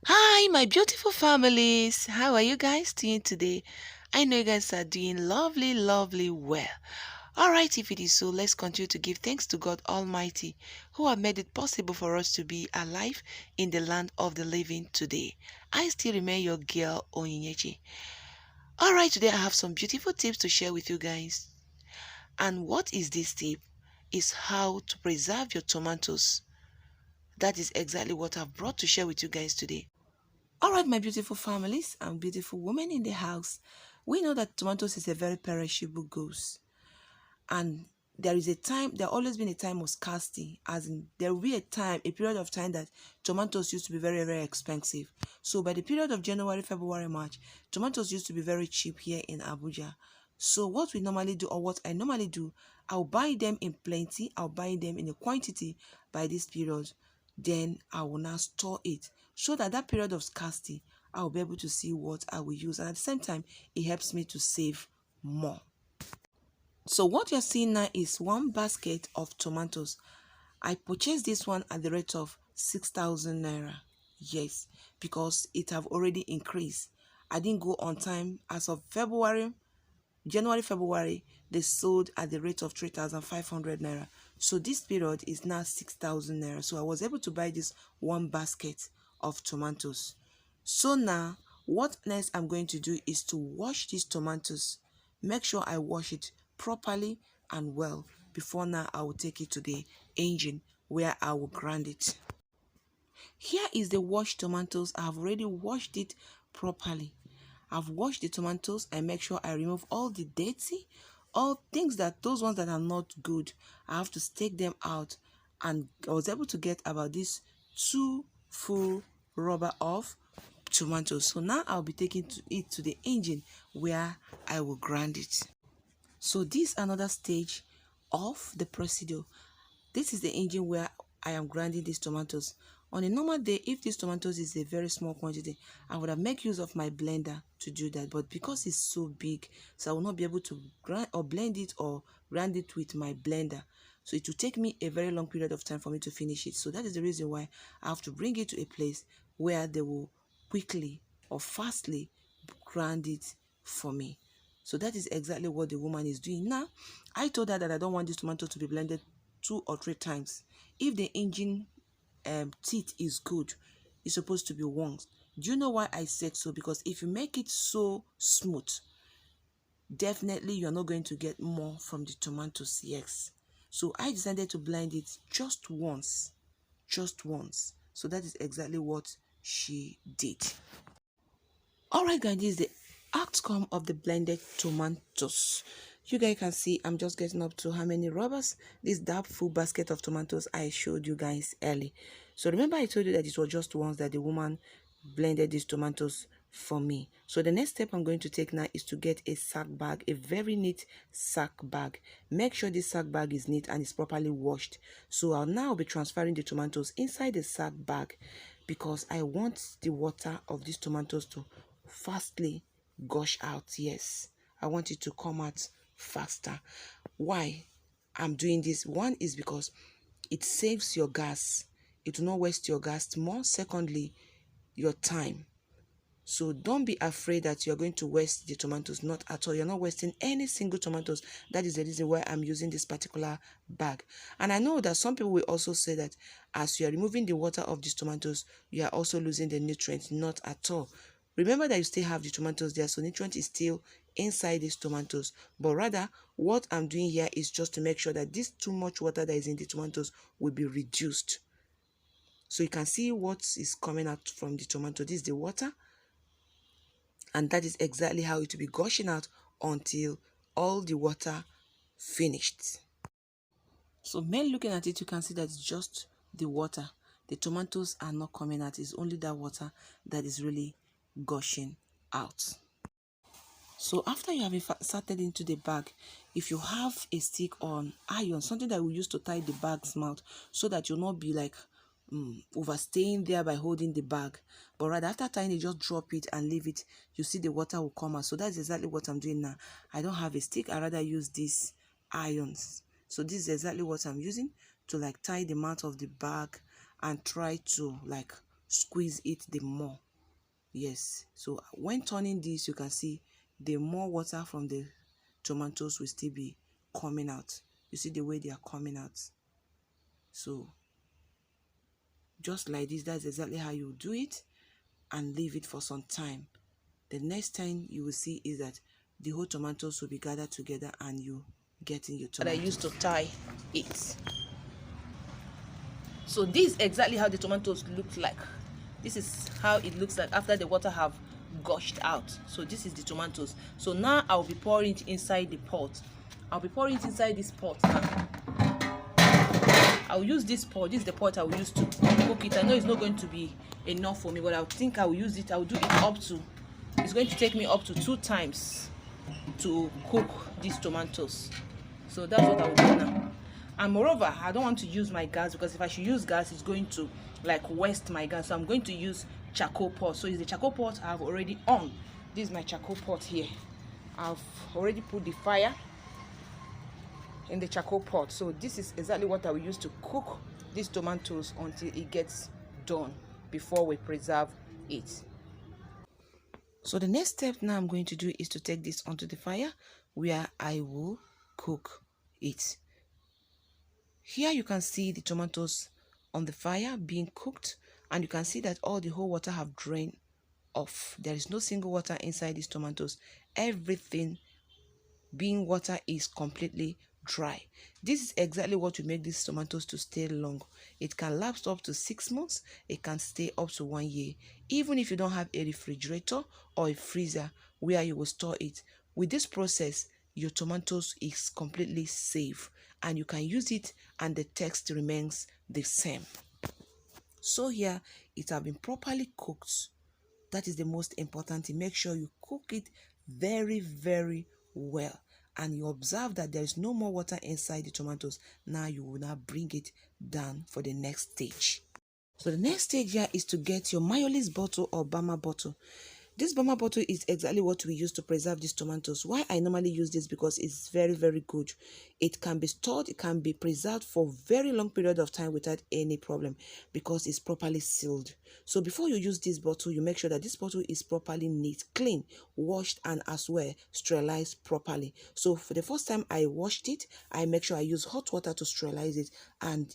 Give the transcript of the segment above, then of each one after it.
Hi, my beautiful families. How are you guys doing today? I know you guys are doing lovely, lovely well. All right, if it is so, let's continue to give thanks to God Almighty, who have made it possible for us to be alive in the land of the living today. I still remain your girl, Onyinyechi. All right, today I have some beautiful tips to share with you guys. And what is this tip? Is how to preserve your tomatoes. That is exactly what I've brought to share with you guys today. All right, my beautiful families and beautiful women in the house, we know that tomatoes is a very perishable goods, and there is a time, there always been a time of scarcity, as in there will be a time, a period of time that tomatoes used to be very, very expensive. So by the period of January, February, March, tomatoes used to be very cheap here in Abuja. So what we normally do, or what I normally do, I'll buy them in plenty, I'll buy them in a quantity by this period. Then I will now store it so that that period of scarcity, I'll be able to see what I will use. And at the same time, it helps me to save more. So what you're seeing now is one basket of tomatoes. I purchased this one at the rate of 6,000 naira. Yes, because it have already increased. I didn't go on time. As of January, February, they sold at the rate of 3,500 naira. So this period is now 6,000 naira. So I was able to buy this one basket of tomatoes. So now, what next I'm going to do is to wash these tomatoes. Make sure I wash it properly and well. Before now, I will take it to the engine where I will grind it. Here is the washed tomatoes. I've already washed it properly. I've washed the tomatoes. I make sure I remove all the dirty, all things that those ones that are not good. I have to take them out, and I was able to get about this 2 full rubber of tomatoes. So now I'll be taking it to the engine where I will grind it. So this is another stage of the procedure. This is the engine where I am grinding these tomatoes. On a normal day, if these tomatoes is a very small quantity, I would have made use of my blender to do that. But because it's so big, so I will not be able to grind or blend it or grind it with my blender. So it will take me a very long period of time for me to finish it. So that is the reason why I have to bring it to a place where they will quickly or fastly grind it for me. So that is exactly what the woman is doing now. I told her that I don't want this tomato to be blended 2 or 3 times. If the engine teeth is good, it's supposed to be once. Do you know why I said so? Because if you make it so smooth, definitely you're not going to get more from the tomatoes. Yes. So I decided to blend it just once. Just once. So that is exactly what she did. Alright guys, this is the outcome of the blended tomatoes. You guys can see I'm just getting up to how many rubbers. This that full basket of tomatoes I showed you guys early. So remember I told you that it was just once that the woman blended these tomatoes for me. So the next step I'm going to take now is to get a sack bag, a very neat sack bag. Make sure this sack bag is neat and is properly washed. So I'll now be transferring the tomatoes inside the sack bag because I want the water of these tomatoes to fastly gush out. Yes, I want it to come out faster. Why I'm doing this? One is because it saves your gas. It will not waste your gas more. Secondly, your time. So don't be afraid that you're going to waste the tomatoes. Not at all. You're not wasting any single tomatoes. That is the reason why I'm using this particular bag. And I know that some people will also say that as you are removing the water of these tomatoes, you are also losing the nutrients. Not at all. Remember that you still have the tomatoes there, so nutrient is still inside these tomatoes. But rather, what I'm doing here is just to make sure that this too much water that is in the tomatoes will be reduced. So you can see what is coming out from the tomato. This is the water. And that is exactly how it will be gushing out until all the water finished. So men looking at it, you can see that it's just the water. The tomatoes are not coming out. It's only that water that is really gushing out. So after you have inserted into the bag, if you have a stick on iron, something that we use to tie the bag's mouth so that you'll not be like overstaying there by holding the bag, but rather after tying it, just drop it and leave it. You see the water will come out. So that's exactly what I'm doing now. I don't have a stick. I rather use these irons. So this is exactly what I'm using to like tie the mouth of the bag and try to like squeeze it, the more. Yes, so when turning this, you can see the more water from the tomatoes will still be coming out. You see the way they are coming out. So just like this, that's exactly how you do it, and leave it for some time. The next time you will see is that the whole tomatoes will be gathered together and you getting your tomatoes. That I used to tie it. So this is exactly how the tomatoes look like. This is how it looks like after the water have gushed out. So this is the tomatoes. So now I'll be pouring it inside the pot. I'll be pouring it inside this pot now. I'll use this pot. This is the pot I will use to cook it. I know it's not going to be enough for me, but I think I will use it. I will do it up to, it's going to take me up to 2 times to cook these tomatoes. So that's what I will do now. And moreover, I don't want to use my gas, because if I should use gas, it's going to like waste my gas. So I'm going to use charcoal pot. So it's the charcoal pot I have already on. This is my charcoal pot here. I've already put the fire in the charcoal pot. So this is exactly what I will use to cook these tomatoes until it gets done before we preserve it. So the next step now I'm going to do is to take this onto the fire where I will cook it. Here you can see the tomatoes on the fire being cooked, and you can see that all the whole water have drained off. There is no single water inside these tomatoes. Everything being water is completely dry. This is exactly what will make these tomatoes to stay long. It can last up to 6 months. It can stay up to 1 year. Even if you don't have a refrigerator or a freezer where you will store it, with this process, your tomatoes is completely safe and you can use it and the taste remains the same. So here, it has been properly cooked. That is the most important thing. Make sure you cook it very, very well. And you observe that there is no more water inside the tomatoes. Now you will now bring it down for the next stage. So the next stage here is to get your mayonnaise bottle or Bama bottle. This Bama bottle is exactly what we use to preserve these tomatoes. Why I normally use this, because it's very, very good. It can be stored, it can be preserved for very long period of time without any problem, because it's properly sealed. So before you use this bottle, you make sure that this bottle is properly neat, clean, washed, and as well sterilized properly. So for the first time I washed it, I make sure I use hot water to sterilize it, and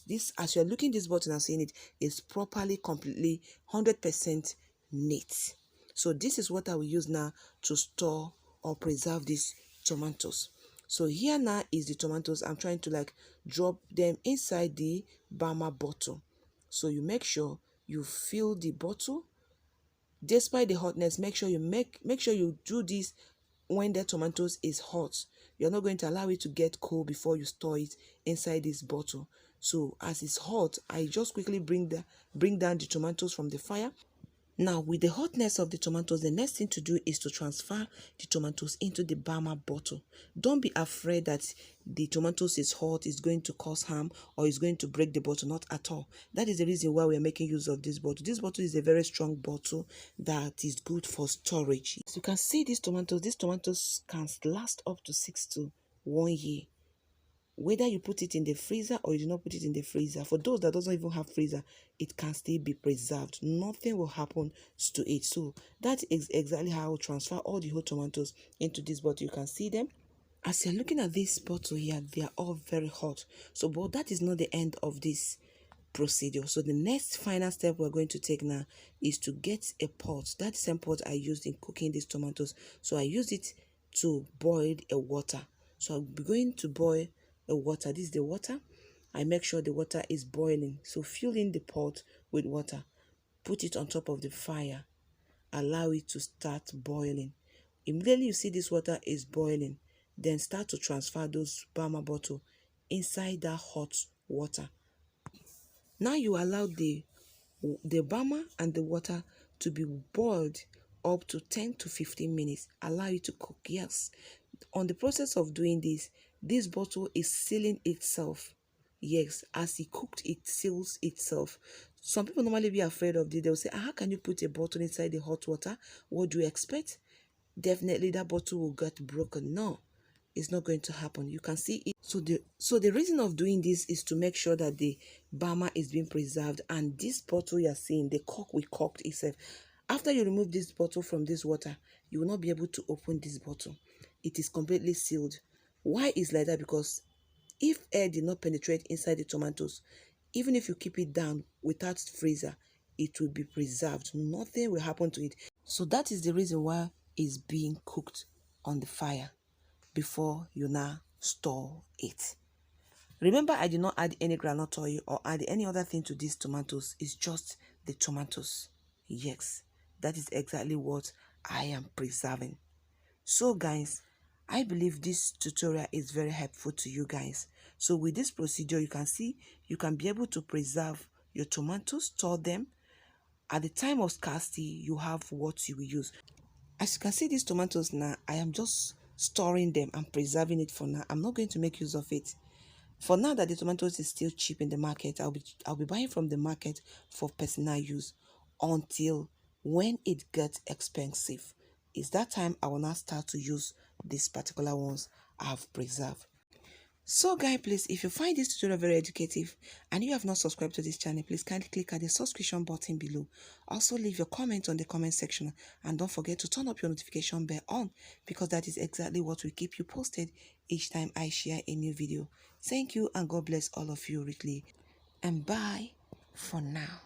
this, as you're looking this bottle and seeing it, is properly, completely 100% neat. So this is what I will use now to store or preserve these tomatoes. So here now is the tomatoes. I'm trying to like drop them inside the Bama bottle. So you make sure you fill the bottle. Despite the hotness, make sure you make sure you do this when the tomatoes is hot. You're not going to allow it to get cold before you store it inside this bottle. So as it's hot, I just quickly bring down the tomatoes from the fire. Now, with the hotness of the tomatoes, the next thing to do is to transfer the tomatoes into the Bama bottle. Don't be afraid that the tomatoes is hot, is going to cause harm, or is going to break the bottle. Not at all. That is the reason why we are making use of this bottle. This bottle is a very strong bottle that is good for storage. As you can see, these tomatoes can last up to 6 to 1 year. Whether you put it in the freezer or you do not put it in the freezer, for those that doesn't even have freezer, it can still be preserved. Nothing will happen to it. So that is exactly how I will transfer all the whole tomatoes into this bottle. You can see them. As you're looking at this bottle here, they are all very hot. So, but that is not the end of this procedure. So the next final step we're going to take now is to get a pot. That same pot I used in cooking these tomatoes. So I use it to boil a water. So I'll be going to boil a water. This is the water. I make sure the water is boiling. So fill in the pot with water. Put it on top of the fire. Allow it to start boiling. Immediately you see this water is boiling, then start to transfer those Bama bottle inside that hot water. Now you allow the Bama and the water to be boiled up to 10 to 15 minutes. Allow it to cook. Yes. On the process of doing this bottle is sealing itself. Yes, as it cooked, it seals itself. Some people normally be afraid of this. They'll say, how can you put a bottle inside the hot water? What do you expect? Definitely that bottle will get broken. No. it's not going to happen. You can see it. So the reason of doing this is to make sure that the bama is being preserved, and this bottle you're seeing, the cork we corked itself. After you remove this bottle from this water, you will not be able to open this bottle. It is completely sealed. Why is like that? Because if air did not penetrate inside the tomatoes, even if you keep it down without freezer, it will be preserved. Nothing will happen to it. So that is the reason why it's being cooked on the fire before you now store it. Remember, I did not add any groundnut oil or add any other thing to these tomatoes. It's just the tomatoes. Yes, that is exactly what I am preserving. So guys, I believe this tutorial is very helpful to you guys. So with this procedure, you can see you can be able to preserve your tomatoes, store them. At the time of scarcity, you have what you will use. As you can see, these tomatoes now, I am just storing them and preserving it for now. I'm not going to make use of it. For now that the tomatoes is still cheap in the market, I'll be buying from the market for personal use until when it gets expensive. It's that time I will now start to use these particular ones I've preserved. So guys, please, if you find this tutorial very educative and you have not subscribed to this channel, please kindly click at the subscription button below. Also leave your comment on the comment section, and don't forget to turn up your notification bell on, because that is exactly what will keep you posted each time I share a new video. Thank you, and God bless all of you richly, and bye for now.